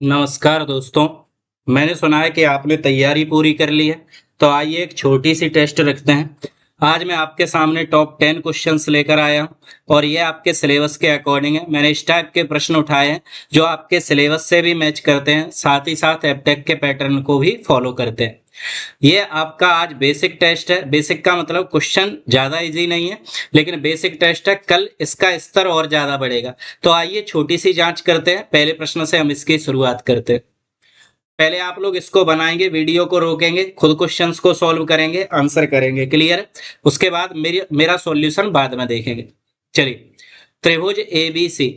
नमस्कार दोस्तों। मैंने सुना है कि आपने तैयारी पूरी कर ली है, तो आइए एक छोटी सी टेस्ट रखते हैं। आज मैं आपके सामने टॉप 10 क्वेश्चंस लेकर आया हूं और ये आपके सिलेबस के अकॉर्डिंग है। मैंने इस टाइप के प्रश्न उठाए हैं जो आपके सिलेबस से भी मैच करते हैं, साथ ही साथ एबटेक के पैटर्न को भी फॉलो करते हैं। ये आपका आज बेसिक टेस्ट है। बेसिक का मतलब क्वेश्चन ज्यादा इजी नहीं है, लेकिन बेसिक टेस्ट है। कल इसका स्तर और ज्यादा बढ़ेगा। तो आइए छोटी सी जांच करते हैं। पहले प्रश्न से हम इसकी शुरुआत करते हैं। पहले आप लोग इसको बनाएंगे, वीडियो को रोकेंगे, खुद क्वेश्चंस को सॉल्व करेंगे, आंसर करेंगे। क्लियर है? उसके बाद मेरा सॉल्यूशन बाद में देखेंगे। चलिए, त्रिभुज ए बी सी।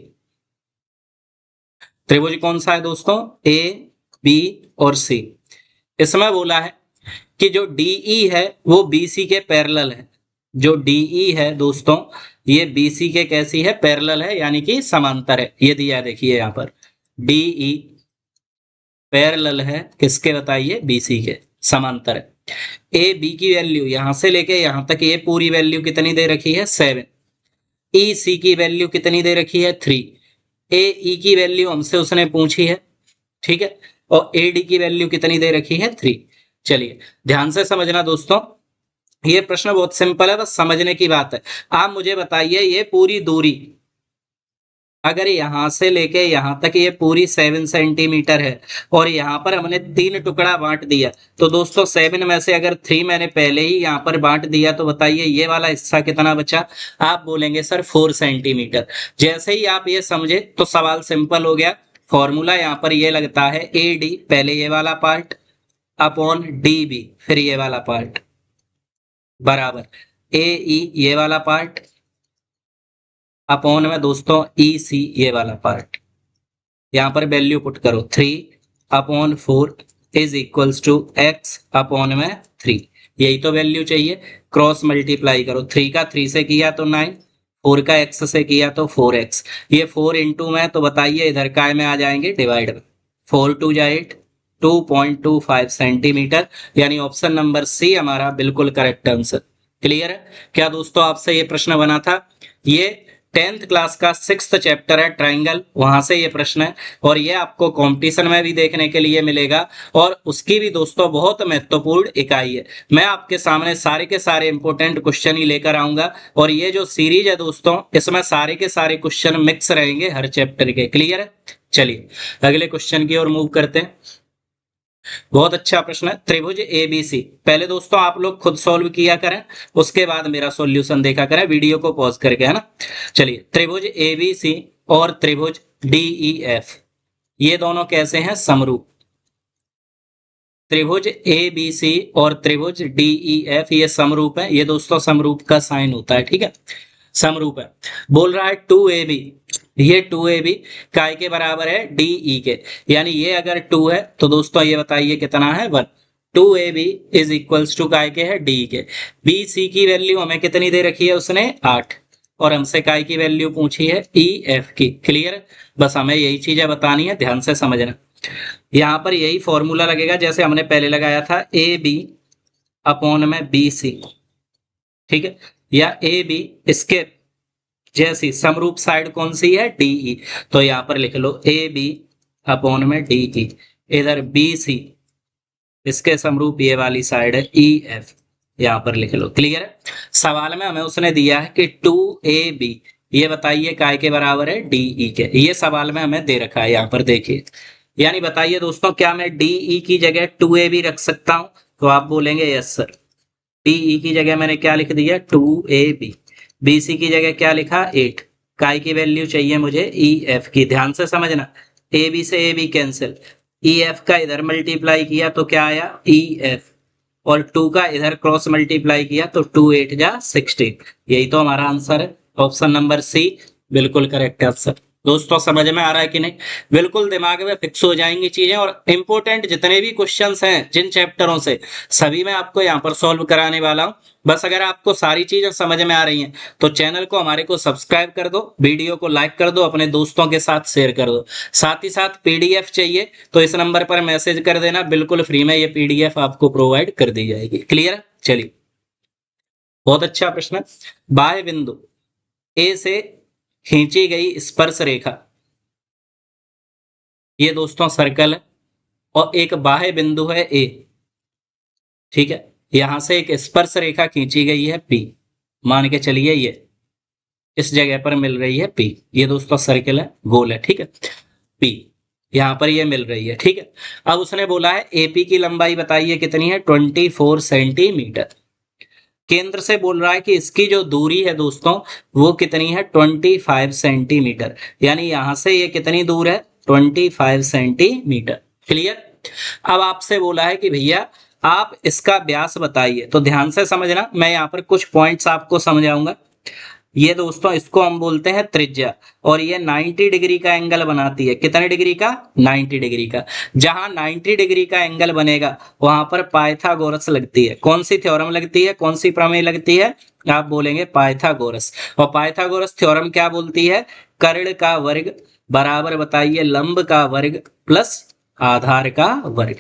त्रिभुज कौन सा है दोस्तों? ए, बी और सी। इसमें बोला है कि जो डीई है वो बीसी के पैरेलल है। जो डीई है दोस्तों, ये बीसी के कैसी है? पैरेलल है, यानी कि समांतर है। ये दिया है, देखिए यहाँ पर डीई पैरेलल है किसके? बताइए, बीसी के, समांतर है। ए बी की वैल्यू यहां से लेके यहां तक ये पूरी वैल्यू कितनी दे रखी है? 7। ई सी की वैल्यू कितनी दे रखी है? 3। ए ई की वैल्यू हमसे उसने पूछी है, ठीक है। और ए डी की वैल्यू कितनी दे रखी है? 3। चलिए, ध्यान से समझना दोस्तों। ये प्रश्न बहुत सिंपल है, बस समझने की बात है। आप मुझे बताइए, ये पूरी दूरी अगर यहां से लेके यहां तक ये पूरी 7 सेंटीमीटर है और यहां पर हमने 3 टुकड़ा बांट दिया, तो दोस्तों 7 में से अगर 3 मैंने पहले ही यहां पर बांट दिया, तो बताइए ये वाला हिस्सा कितना बचा? आप बोलेंगे सर 4 सेंटीमीटर। जैसे ही आप ये समझे तो सवाल सिंपल हो गया। फॉर्मूला यहां पर ये लगता है, ए डी पहले ये वाला पार्ट अपॉन डी बी फिर ये वाला पार्ट बराबर ए ई ये वाला पार्ट अपॉन में दोस्तों ई सी ये वाला पार्ट। यहां पर वैल्यू पुट करो, 3/4 is equals to x upon में 3। यही तो वैल्यू चाहिए। क्रॉस मल्टीप्लाई करो, 3 का 3 से किया तो 9, 4 का x से किया तो 4x। ये 4 इंटू में, तो बताइए इधर काय में आ जाएंगे? डिवाइड में। 4 टू जा 8, 2.25 सेंटीमीटर। यानी ऑप्शन नंबर सी हमारा बिल्कुल करेक्ट आंसर। क्लियर है? क्या दोस्तों आपसे ये प्रश्न बना था? ये 10th क्लास का 6th चैप्टर है, ट्राइंगल, वहां से ये प्रश्न है। और ये आपको कंपटीशन में भी देखने के लिए मिलेगा, और उसकी भी दोस्तों बहुत महत्वपूर्ण इकाई है। मैं आपके सामने सारे के सारे इंपॉर्टेंट क्वेश्चन ही लेकर आऊंगा, और ये जो सीरीज है दोस्तों, इसमें सारे के सारे क्वेश्चन मिक्स रहेंगे हर चैप्टर के। क्लियर है? चलिए, अगले क्वेश्चन की ओर मूव करते हैं। बहुत अच्छा प्रश्न है। त्रिभुज एबीसी, पहले दोस्तों आप लोग खुद सॉल्व किया करें, उसके बाद मेरा सॉल्यूशन देखा करें, वीडियो को पॉज करके, है ना। चलिए, त्रिभुज एबीसी और त्रिभुज डीईएफ, ये दोनों कैसे हैं? समरूप। त्रिभुज ए बी सी और त्रिभुज डीईएफ ये समरूप है। ये दोस्तों समरूप का साइन होता है, ठीक है। समरूप है। बोल रहा है 2ab, ये 2ab काय के बराबर है? डीई के। यानी ये अगर 2 है तो दोस्तों ये बताइए कितना है? 1। 2ab इज इक्वल्स टू काय के है? डी के। बी सी की वैल्यू हमें कितनी दे रखी है? उसने 8। और हमसे काय की वैल्यू पूछी है? ई एफ की। क्लियर? बस हमें यही चीजें बतानी है, ध्यान से समझना। यहां पर यही फॉर्मूला लगेगा जैसे हमने पहले लगाया था, ए बी अपॉन में बी सी, ठीक है। या ए बी इसके जैसी समरूप साइड कौन सी है? डीई। तो यहां पर लिख लो ए बी अपॉन में डीई। इधर बी सी इसके समरूप ये वाली साइड है ई एफ, यहां पर लिख लो। क्लियर है? सवाल में हमें उसने दिया है कि 2ab, ये बताइए काय के बराबर है? डीई के। ये सवाल में हमें दे रखा है, यहां पर देखिए। यानी बताइए दोस्तों, क्या मैं डीई की जगह 2ab रख सकता हूं? तो आप बोलेंगे यस सर। डीई की जगह मैंने क्या लिख दिया? 2ab। बीसी की जगह क्या लिखा? 8। काय की वैल्यू चाहिए मुझे? ई एफ की। ध्यान से समझना, ए बी से A B cancel, E F का इधर मल्टीप्लाई किया तो क्या आया? E F. और 2 का इधर क्रॉस मल्टीप्लाई किया तो 2 8 जा 16। यही तो हमारा आंसर है, ऑप्शन नंबर सी बिल्कुल करेक्ट आंसर। दोस्तों समझ में आ रहा है कि नहीं? बिल्कुल दिमाग में फिक्स हो जाएंगी चीजें। और इंपॉर्टेंट जितने भी क्वेश्चंस हैं जिन चैप्टरों से, सभी मैं आपको यहाँ पर सॉल्व कराने वाला हूं। बस अगर आपको सारी चीजें समझ में आ रही हैं तो चैनल को हमारे को सब्सक्राइब कर दो, वीडियो को लाइक कर दो, अपने दोस्तों के साथ शेयर कर दो। साथ ही साथ पीडीएफ चाहिए तो इस नंबर पर मैसेज कर देना, बिल्कुल फ्री में ये पीडीएफ आपको प्रोवाइड कर दी जाएगी। क्लियर? चलिए, बहुत अच्छा प्रश्न है। बाह्य बिंदु ए से खींची गई स्पर्श रेखा ये दोस्तों सर्कल है और एक बाह्य बिंदु है ए, ठीक है। यहां से एक स्पर्श रेखा खींची गई है पी, मान के चलिए ये इस जगह पर मिल रही है पी, ये दोस्तों सर्कल है, गोल है, ठीक है। पी यहां पर ये मिल रही है, ठीक है। अब उसने बोला है एपी की लंबाई बताइए कितनी है, 24 सेंटीमीटर। केंद्र से बोल रहा है कि इसकी जो दूरी है दोस्तों वो कितनी है, 25 सेंटीमीटर, यानी यहां से ये कितनी दूर है, 25 सेंटीमीटर। क्लियर। अब आपसे बोला है कि भैया आप इसका व्यास बताइए, तो ध्यान से समझना, मैं यहाँ पर कुछ पॉइंट्स आपको समझाऊंगा। ये दोस्तों इसको हम बोलते हैं त्रिज्या, और ये 90 डिग्री का एंगल बनाती है। कितने डिग्री का, 90 डिग्री का। जहां 90 डिग्री का एंगल बनेगा वहां पर पाइथागोरस लगती है। कौन सी थ्योरम लगती है, कौन सी प्रमेय लगती है, आप बोलेंगे पाइथागोरस। और पाइथागोरस थ्योरम क्या बोलती है, कर्ण का वर्ग बराबर बताइए लंब का वर्ग प्लस आधार का वर्ग,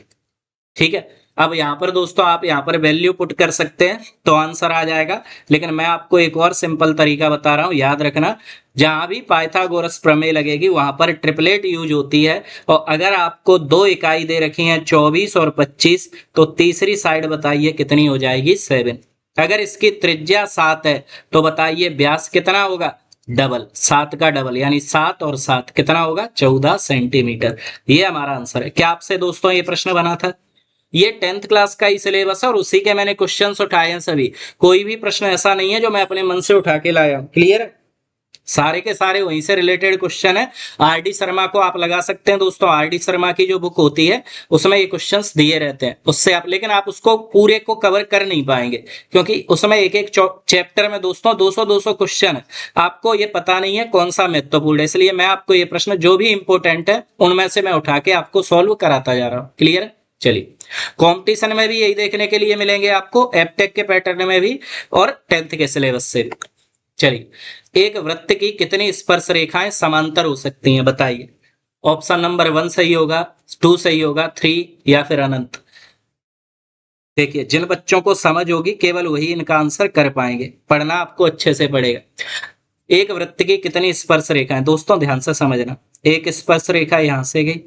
ठीक है। अब यहाँ पर दोस्तों आप यहाँ पर वैल्यू पुट कर सकते हैं तो आंसर आ जाएगा, लेकिन मैं आपको एक और सिंपल तरीका बता रहा हूँ, याद रखना। जहां भी पाइथागोरस प्रमेय लगेगी वहां पर ट्रिपलेट यूज होती है, और अगर आपको दो इकाई दे रखी है 24 और 25, तो तीसरी साइड बताइए कितनी हो जाएगी, 7। अगर इसकी त्रिज्या 7 है तो बताइए व्यास कितना होगा, डबल, 7 का डबल, यानी 7 और 7 कितना होगा, 14 सेंटीमीटर। ये हमारा आंसर है। क्या आपसे दोस्तों ये प्रश्न बना था, ये 10th क्लास का ही सिलेबस है और उसी के मैंने क्वेश्चंस उठाए हैं सभी। कोई भी प्रश्न ऐसा नहीं है जो मैं अपने मन से उठा के लाया हूं। क्लियर है, सारे के सारे वहीं से रिलेटेड क्वेश्चन है। आरडी शर्मा को आप लगा सकते हैं दोस्तों, आरडी शर्मा की जो बुक होती है उसमें ये क्वेश्चंस दिए रहते हैं, उससे आप, लेकिन आप उसको पूरे को कवर कर नहीं पाएंगे क्योंकि उसमें एक एक चैप्टर में दोस्तों 200 क्वेश्चन है। आपको ये पता नहीं है कौन सा महत्वपूर्ण है, इसलिए मैं आपको ये प्रश्न जो भी इंपॉर्टेंट है उनमें से मैं उठा के आपको सॉल्व कराता जा रहा हूँ। क्लियर है, चलिए। कंपटीशन में भी यही देखने के लिए मिलेंगे आपको, एपटेक के पैटर्न में भी और 10th के सिलेबस से भी। चलिए, एक वृत्त की कितनी स्पर्श रेखाएं समांतर हो सकती हैं बताइए। ऑप्शन नंबर 1 सही होगा, 2 सही होगा, 3 या फिर अनंत। देखिए, जिन बच्चों को समझ होगी केवल वही इनका आंसर कर पाएंगे, पढ़ना आपको अच्छे से पड़ेगा। एक वृत्त की कितनी स्पर्श रेखाएं, दोस्तों ध्यान से समझना। एक स्पर्श रेखा यहां से गई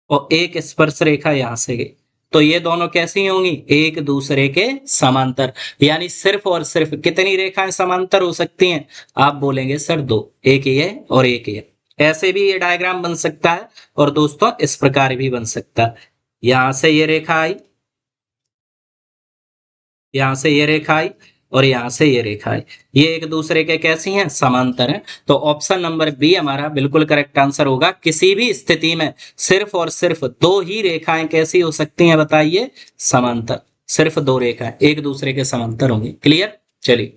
और एक स्पर्श रेखा यहां से गई, तो ये दोनों कैसी होंगी, एक दूसरे के समांतर। यानी सिर्फ और सिर्फ कितनी रेखाएं समांतर हो सकती हैं, आप बोलेंगे सर 2, एक ये और एक ये। ऐसे भी ये डायग्राम बन सकता है और दोस्तों इस प्रकार भी बन सकता है। यहां से ये रेखा आई, यहां से ये रेखा आई और यहां से ये रेखा आई, ये एक दूसरे के कैसी हैं, समांतर हैं। तो ऑप्शन नंबर बी हमारा बिल्कुल करेक्ट आंसर होगा। किसी भी स्थिति में सिर्फ और सिर्फ दो ही रेखाएं कैसी हो सकती हैं बताइए, समांतर। सिर्फ दो रेखाएं एक दूसरे के समांतर होंगी। क्लियर, चलिए।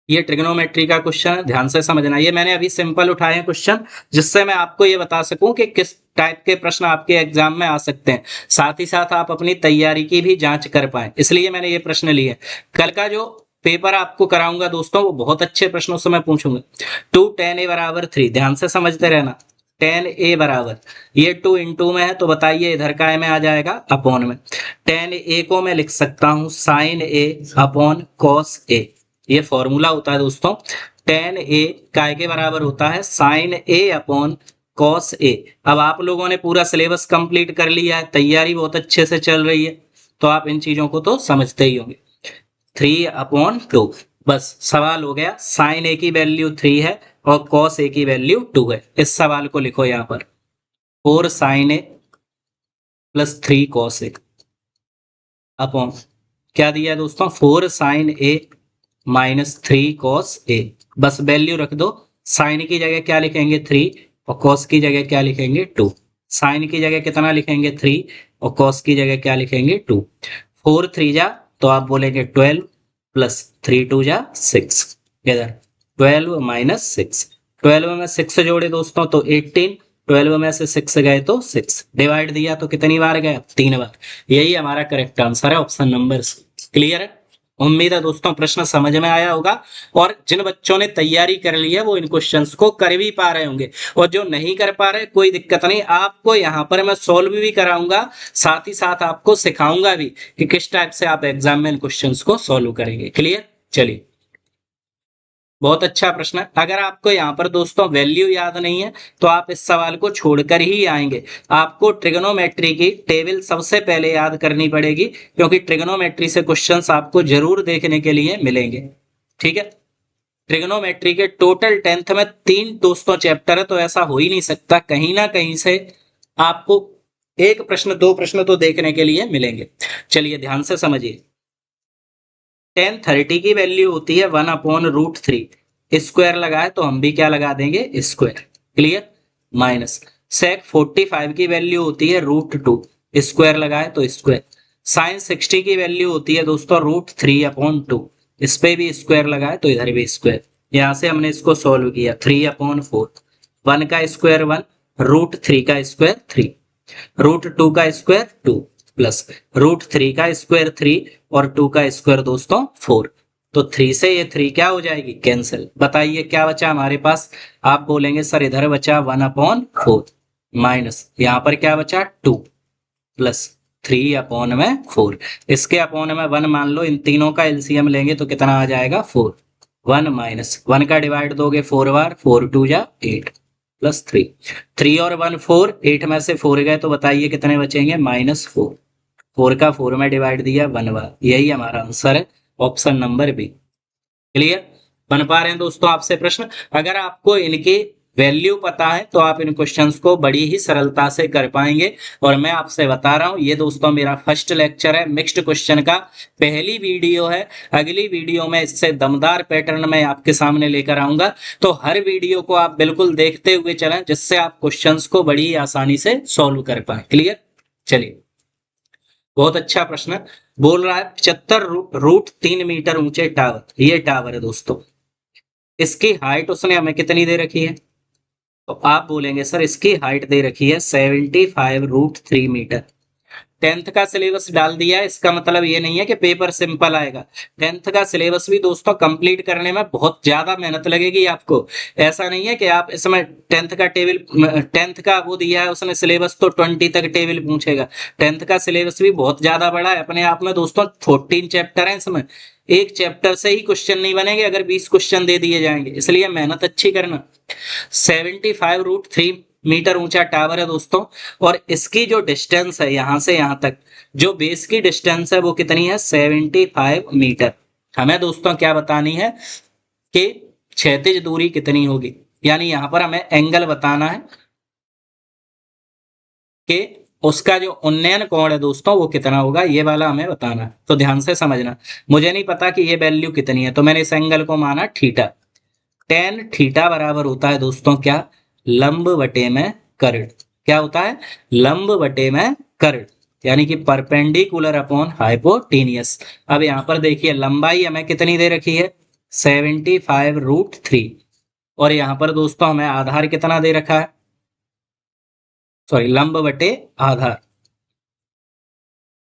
ये ट्रिग्नोमेट्री का क्वेश्चन है, ध्यान से समझना। ये मैंने अभी सिंपल उठाए हैं क्वेश्चन, जिससे मैं आपको ये बता सकूं कि किस टाइप के प्रश्न आपके एग्जाम में आ सकते हैं, साथ ही साथ आप अपनी तैयारी की भी जांच कर पाए, इसलिए मैंने ये प्रश्न लिए। कल का जो पेपर आपको कराऊंगा दोस्तों वो बहुत अच्छे प्रश्नों से मैं पूछूंगा। 2 tan a बराबर 3, ध्यान से समझते रहना। tan a बराबर, ये 2 into में है तो बताइए इधर का a में आ जाएगा अपॉन में। tan a को मैं लिख सकता हूं sin a upon cos a, ये फॉर्मूला होता है दोस्तों। tan a काय के बराबर होता है, sin a upon cos a। अब आप लोगों ने पूरा सिलेबस कंप्लीट कर लिया है, तैयारी बहुत अच्छे से चल रही है, तो आप इन चीजों को तो समझते ही होंगे। 3/2, बस सवाल हो गया। sin a की वैल्यू 3 है और cos a की वैल्यू 2 है। इस सवाल को लिखो यहां पर, 4 sin a plus 3 cos a upon क्या दिया है दोस्तों, 4 sin a minus 3 cos a। बस वैल्यू रख दो, साइन की जगह क्या लिखेंगे 3 और cos की जगह क्या लिखेंगे 2। साइन की जगह कितना लिखेंगे 3 और cos की जगह क्या लिखेंगे 2। 4 3 जा तो आप बोलेंगे 12 प्लस 3 2 जा 6, इधर 12 माइनस 6। 12 में 6 जोड़े दोस्तों तो 18, 12 में से 6 गए तो 6, डिवाइड दिया तो कितनी बार गया, 3 बार। यही हमारा करेक्ट आंसर है, ऑप्शन नंबर। क्लियर है, उम्मीद है दोस्तों प्रश्न समझ में आया होगा, और जिन बच्चों ने तैयारी कर ली है वो इन क्वेश्चंस को कर भी पा रहे होंगे, और जो नहीं कर पा रहे कोई दिक्कत नहीं, आपको यहाँ पर मैं सॉल्व भी कराऊंगा, साथ ही साथ आपको सिखाऊंगा भी कि किस टाइप से आप एग्जाम में इन क्वेश्चंस को सॉल्व करेंगे। क्लियर, चलिए। बहुत अच्छा प्रश्न है। अगर आपको यहाँ पर दोस्तों वैल्यू याद नहीं है तो आप इस सवाल को छोड़कर ही आएंगे। आपको ट्रिग्नोमेट्री की टेबल सबसे पहले याद करनी पड़ेगी, क्योंकि ट्रिग्नोमेट्री से क्वेश्चंस आपको जरूर देखने के लिए मिलेंगे। ठीक है, ट्रिग्नोमेट्री के टोटल 10th में 3 दोस्तों चैप्टर है, तो ऐसा हो ही नहीं सकता, कहीं ना कहीं से आपको एक प्रश्न 2 प्रश्न तो देखने के लिए मिलेंगे। चलिए ध्यान से समझिए। tan 30 की वैल्यू होती है 1/√3। स्क्वायर लगाए तो हम भी क्या लगा देंगे, स्क्वायर। क्लियर। माइनस sec 45 की वैल्यू होती है √2। स्क्वायर लगाए तो स्क्वायर। sin 60 की वैल्यू होती है दोस्तों √3/2। इस पे भी स्क्वायर लगाए तो इधर भी स्क्वायर। यहां से हमने इसको सॉल्व किया 3/4। 1 का स्क्वायर 1, √3 का स्क्वायर 3, √2 का स्क्वायर 2 प्लस √3 का स्क्वायर 3 और 2 का स्क्वायर दोस्तों 4। तो 3 से ये 3 क्या हो जाएगी, कैंसिल। बताइए क्या बचा हमारे पास। आप बोलेंगे सर इधर बचा 1/4 माइनस यहाँ पर क्या बचा 2 प्लस 3/4। इसके अपॉन में 1 मान लो, इन तीनों का एलसीएम लेंगे तो कितना आ जाएगा 4। 1 माइनस 1 का डिवाइड दोगे 4 बार, 4 2 जा 8 प्लस 3। 3 और 1 4, 8 में से 4 गए तो बताइए कितने बचेंगे, -4। 4 का 4 में डिवाइड दिया 1 बार। यही हमारा आंसर है, ऑप्शन नंबर बी। क्लियर। बन पा रहे हैं दोस्तों आपसे प्रश्न। अगर आपको इनकी वैल्यू पता है तो आप इन क्वेश्चंस को बड़ी ही सरलता से कर पाएंगे। और मैं आपसे बता रहा हूं, ये दोस्तों मेरा फर्स्ट लेक्चर है मिक्स्ड क्वेश्चन का, पहली वीडियो है। अगली वीडियो में इससे दमदार पैटर्न में आपके सामने लेकर आऊंगा, तो हर वीडियो को आप बिल्कुल देखते हुए चलें, जिससे आप क्वेश्चंस को बड़ी आसानी से सॉल्व कर पाए। क्लियर। चलिए, बहुत अच्छा प्रश्न बोल रहा है 75√3 मीटर ऊंचे टावर। ये टावर है दोस्तों, इसकी हाइट उसने हमें कितनी दे रखी है, तो आप बोलेंगे सर इसकी हाइट दे रखी है 75√3 मीटर। 10th का सिलेबस डाल दिया है, इसका मतलब ये नहीं है कि पेपर सिंपल आएगा। 10th का सिलेबस भी दोस्तों कंप्लीट करने में बहुत ज्यादा मेहनत लगेगी आपको। ऐसा नहीं है कि आप इसमें 10th का टेबल, 10th का वो दिया है उसने सिलेबस तो 20 तक टेबल पूछेगा। 10th का सिलेबस भी बहुत ज्यादा बड़ा है अपने आप में दोस्तों। 14 चैप्टर है इसमें, एक चैप्टर से ही क्वेश्चन नहीं बनेंगे अगर 20 क्वेश्चन दे दिए जाएंगे, इसलिए मेहनत अच्छी करना। 75√3 मीटर ऊंचा टावर है दोस्तों, और इसकी जो डिस्टेंस है यहां से यहां तक, जो बेस की डिस्टेंस है वो कितनी है, 75 मीटर। हमें दोस्तों क्या बतानी है कि क्षैतिज दूरी कितनी होगी, यानी यहां पर हमें एंगल बताना है कि उसका जो उन्नयन कोण है दोस्तों वो कितना होगा, ये वाला हमें बताना है। तो ध्यान से समझना, मुझे नहीं पता कि ये वैल्यू कितनी है, तो मैंने इस एंगल को माना थीटा। tan थीटा बराबर होता है दोस्तों क्या, लंब बटे में कर्ण। क्या होता है, लंब बटे में कर्ण, यानी कि परपेंडिकुलर अपॉन हाइपोटेनियस। अब यहां पर देखिए लंबाई हमें कितनी दे रखी है 75√3, और यहां पर दोस्तों हमें आधार कितना दे रखा है, सॉरी लंब बटे आधार,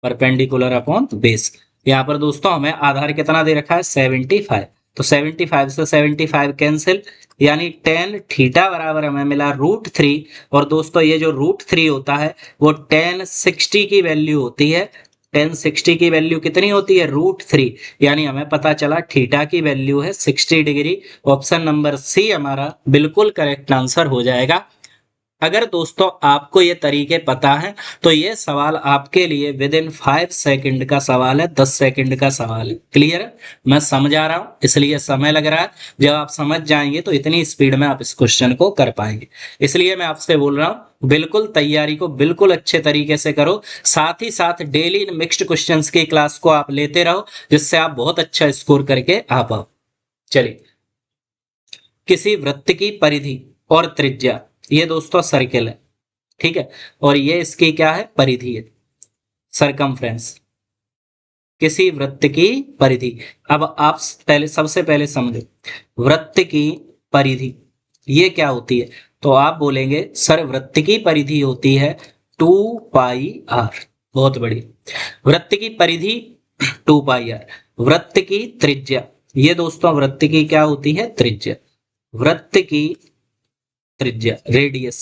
परपेंडिकुलर अपॉन बेस। यहाँ पर दोस्तों हमें आधार कितना दे रखा है 75। तो 75 से 75 कैंसिल, यानी tan थीटा बराबर हमें मिला √3। और दोस्तों ये जो √3 होता है वो tan 60 की वैल्यू होती है। tan 60 की वैल्यू कितनी होती है, √3, यानी हमें पता चला थीटा की वैल्यू है 60 डिग्री। ऑप्शन नंबर सी हमारा बिल्कुल करेक्ट आंसर हो जाएगा। अगर दोस्तों आपको ये तरीके पता है तो ये सवाल आपके लिए विद इन 5 सेकंड का सवाल है, 10 सेकंड का सवाल है। क्लियर है, मैं समझा रहा हूं इसलिए समय लग रहा है। जब आप समझ जाएंगे तो इतनी स्पीड में आप इस क्वेश्चन को कर पाएंगे। इसलिए मैं आपसे बोल रहा हूं बिल्कुल तैयारी को बिल्कुल अच्छे तरीके से करो, साथ ही साथ डेली इन मिक्स्ड क्वेश्चंस की क्लास को आप लेते रहो, जिससे आप बहुत अच्छा स्कोर करके आ पाओ। चलिए, किसी वृत्त की परिधि और त्रिज्या, ये दोस्तों सर्किल है, ठीक है, और ये इसकी क्या है, परिधि है, सरकमफ्रेंस। किसी वृत्त की परिधि, अब आप पहले सबसे पहले समझो वृत्त की परिधि ये क्या होती है, तो आप बोलेंगे सर वृत्त की परिधि होती है 2πr। बहुत बड़ी, वृत्त की परिधि 2πr। वृत्त की त्रिज्या, ये दोस्तों वृत्त की क्या होती है, त्रिज्या। वृत्त की त्रिज्या रेडियस,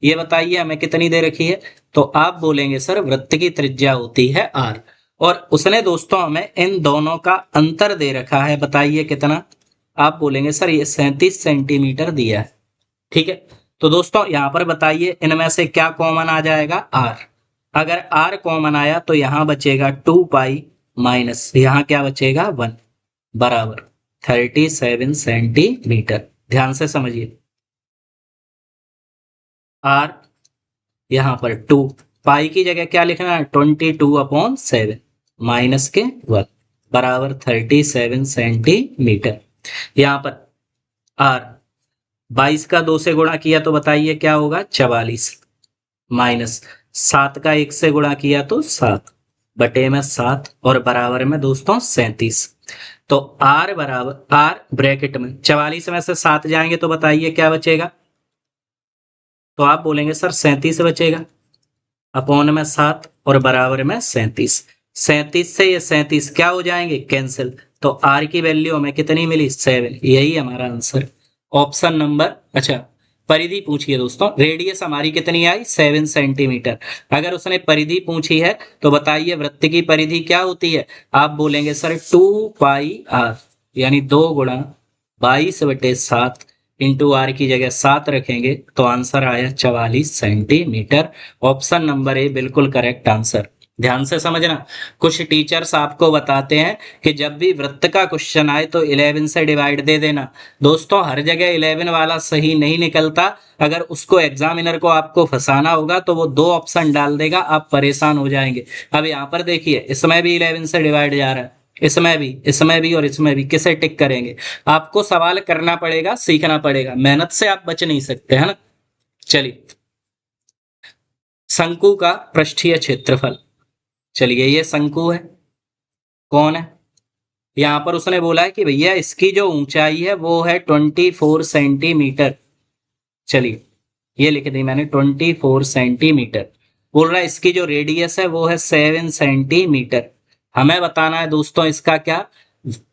ये बताइए हमें कितनी दे रखी है, तो आप बोलेंगे सर वृत्त की त्रिज्या होती है r। और उसने दोस्तों हमें इन दोनों का अंतर दे रखा है, बताइए कितना, आप बोलेंगे सर ये 37 सेंटीमीटर दिया है। ठीक है, तो दोस्तों यहां पर बताइए इनमें से क्या कॉमन आ जाएगा, आर। अगर आर कॉमन आया तो यहां बचेगा 2 पाई माइनस यहां क्या बचेगा 1 बराबर 37 सेंटीमीटर। ध्यान से समझिए, आर यहां पर 2, पाई की जगह क्या लिखना है 22/7 माइनस के 1 बराबर 37 सेंटीमीटर। यहां पर आर 22 का 2 से गुणा किया तो बताइए क्या होगा 44 माइनस 7 का 1 से गुणा किया तो 7 बटे में 7 और बराबर में दोस्तों 37। तो आर बराबर आर ब्रैकेट में 44 में से 7 जाएंगे तो बताइए क्या बचेगा, तो आप बोलेंगे सर 37 बचेगा अपॉन में 7 और बराबर में 37। 37 से ये 37 क्या हो जाएंगे कैंसिल, तो आर की वैल्यू हमें कितनी मिली 7। यही हमारा आंसर ऑप्शन नंबर। अच्छा परिधि पूछिए दोस्तों, रेडियस हमारी कितनी आई 7 सेंटीमीटर। अगर उसने परिधि पूछी है तो बताइए वृत्त की परिधि क्या होती है, आप बोलेंगे सर 2 पाई आर यानी 2 गुणा 22/7 इंटू आर की जगह 7 रखेंगे तो आंसर आया 44 सेंटीमीटर। ऑप्शन नंबर ए बिल्कुल करेक्ट आंसर। ध्यान से समझना, कुछ टीचर्स आपको बताते हैं कि जब भी वृत्त का क्वेश्चन आए तो 11 से डिवाइड दे देना। दोस्तों हर जगह 11 वाला सही नहीं निकलता, अगर उसको एग्जामिनर को आपको फंसाना होगा तो वो 2 ऑप्शन डाल देगा, आप परेशान हो जाएंगे। अब यहाँ पर देखिए इसमें भी 11 से डिवाइड जा रहा है, इसमें भी और इसमें भी, किसे टिक करेंगे। आपको सवाल करना पड़ेगा, सीखना पड़ेगा, मेहनत से आप बच नहीं सकते है ना। चलिए शंकु का पृष्ठीय क्षेत्रफल, चलिए ये शंकु है, कौन है, यहां पर उसने बोला है कि भैया इसकी जो ऊंचाई है वो है 24 सेंटीमीटर। चलिए ये लिख दी मैंने 24 सेंटीमीटर। बोल रहा है इसकी जो रेडियस है वो है 7 सेंटीमीटर। हमें बताना है दोस्तों इसका क्या,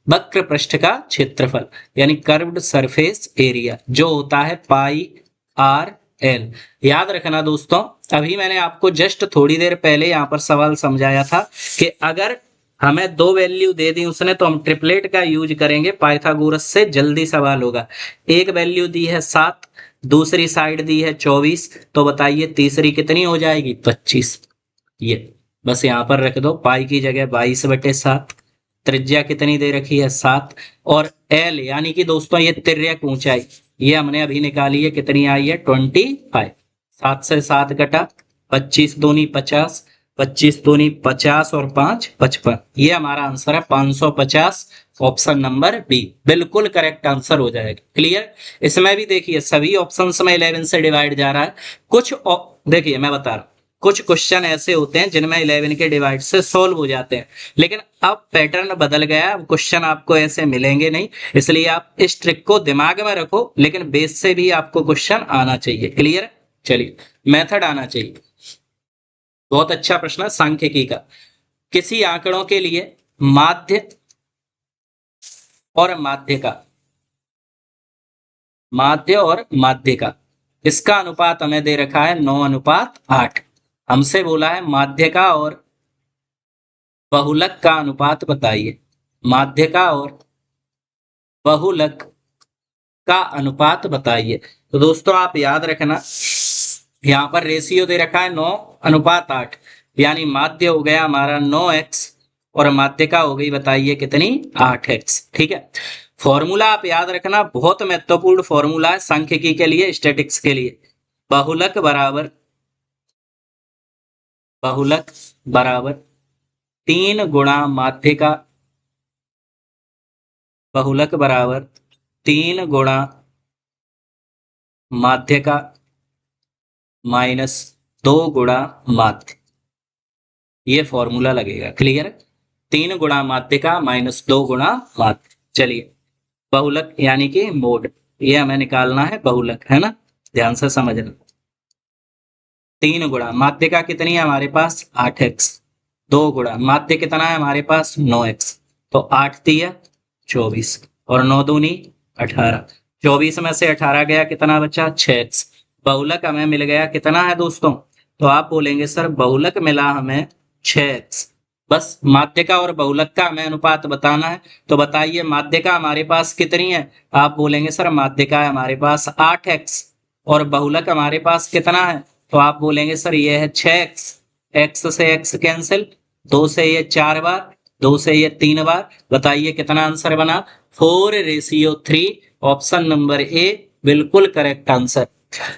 वक्र पृष्ठ का क्षेत्रफल यानी कर्व्ड सरफेस एरिया जो होता है पाई आर एल। याद रखना दोस्तों, अभी मैंने आपको जस्ट थोड़ी देर पहले यहां पर सवाल समझाया था कि अगर हमें 2 वैल्यू दे दी उसने तो हम ट्रिपलेट का यूज करेंगे, पाइथागोरस से जल्दी सवाल होगा। एक वैल्यू दी है 7, दूसरी साइड दी है 24, तो बताइए तीसरी कितनी हो जाएगी 25। ये बस यहां पर रख दो, पाई की जगह 22/7, त्रिज्या कितनी दे रखी है 7, और एल यानी कि दोस्तों ये तिर्यक ऊंचाई ये हमने अभी निकाली है कितनी आई है 25। 7 से 7 कटा, 25 दूनी 50, 25 दूनी 50 और 5 55, ये हमारा आंसर है 550। ऑप्शन नंबर बी बिल्कुल करेक्ट आंसर हो जाएगा। क्लियर, इसमें भी देखिए सभी ऑप्शंस में 11 से डिवाइड जा रहा है। कुछ देखिए मैं बता रहा हूं, कुछ क्वेश्चन ऐसे होते हैं जिनमें 11 के डिवाइड से सॉल्व हो जाते हैं, लेकिन अब पैटर्न बदल गया, अब क्वेश्चन आपको ऐसे मिलेंगे नहीं, इसलिए आप इस ट्रिक को दिमाग में रखो, लेकिन बेस से भी आपको क्वेश्चन आना चाहिए। क्लियर, चलिए मेथड आना चाहिए। बहुत अच्छा प्रश्न है सांख्यिकी का। किसी आंकड़ों के लिए माध्य और माध्य का, माध्य और माध्य का इसका अनुपात हमें दे रखा है 9:8। हमसे बोला है माध्य का और बहुलक का अनुपात बताइए, माध्य का और बहुलक का अनुपात बताइए। तो दोस्तों आप याद रखना यहां पर रेशियो दे रखा है 9:8, यानी माध्य हो गया हमारा 9x और माध्यिका हो गई बताइए कितनी 8x। ठीक है, फॉर्मूला आप याद रखना, बहुत महत्वपूर्ण फॉर्मूला है सांख्यिकी के लिए, स्टैटिक्स के लिए। बहुलक बराबर 3 गुणा माध्यिका, बहुलक बराबर 3 गुणा माध्यिका माइनस 2 गुणा माध्य, ये फॉर्मूला लगेगा। क्लियर, 3 गुणा माध्यिका माइनस 2 गुणा माध्य। चलिए बहुलक यानी कि मोड, ये हमें निकालना है बहुलक, है ना, ध्यान से समझना। 3 गुणा माध्यिका कितनी है हमारे पास 8x, 2 गुणा माध्य कितना है हमारे पास 9x, तो 8 3 24 और 9 दूनी 18, 24 में से 18 गया कितना बचा 6x। बहुलक हमें मिल गया कितना है दोस्तों, तो आप बोलेंगे सर बहुलक मिला हमें 6x। बस माध्यिका और बहुलक का हमें अनुपात बताना है। तो बताइए माध्यिका हमारे पास कितनी है? आप बोलेंगे सर माध्यिका है हमारे पास 8x और बहुलक हमारे पास कितना है? तो आप बोलेंगे सर ये है 6x। x से x कैंसिल, 2 से ये 4 बार, 2 से ये 3 बार। बताइए कितना आंसर बना? 4:3। ऑप्शन नंबर ए बिल्कुल करेक्ट आंसर।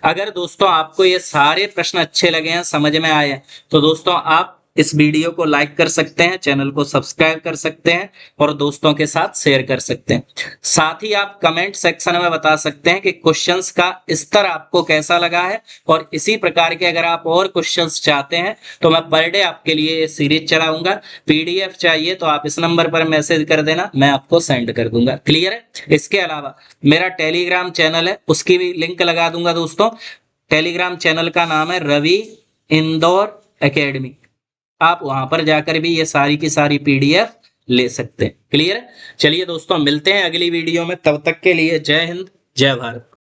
अगर दोस्तों आपको ये सारे प्रश्न अच्छे लगे हैं, समझ में आए हैं, तो दोस्तों आप इस वीडियो को लाइक कर सकते हैं, चैनल को सब्सक्राइब कर सकते हैं और दोस्तों के साथ शेयर कर सकते हैं। साथ ही आप कमेंट सेक्शन में बता सकते हैं कि क्वेश्चंस का स्तर आपको कैसा लगा है, और इसी प्रकार के अगर आप और क्वेश्चंस चाहते हैं तो मैं पर डे आपके लिए ये सीरीज चलाऊंगा। पीडीएफ चाहिए तो आप इस नंबर पर मैसेज कर देना, मैं आपको सेंड कर दूंगा। क्लियर है? इसके अलावा मेरा टेलीग्राम चैनल है, उसकी भी लिंक लगा दूंगा दोस्तों। टेलीग्राम चैनल का नाम है रवि इंदौर एकेडमी। आप वहां पर जाकर भी ये सारी की सारी पीडीएफ ले सकते हैं। क्लियर है? चलिए दोस्तों मिलते हैं अगली वीडियो में, तब तक के लिए जय हिंद जय भारत।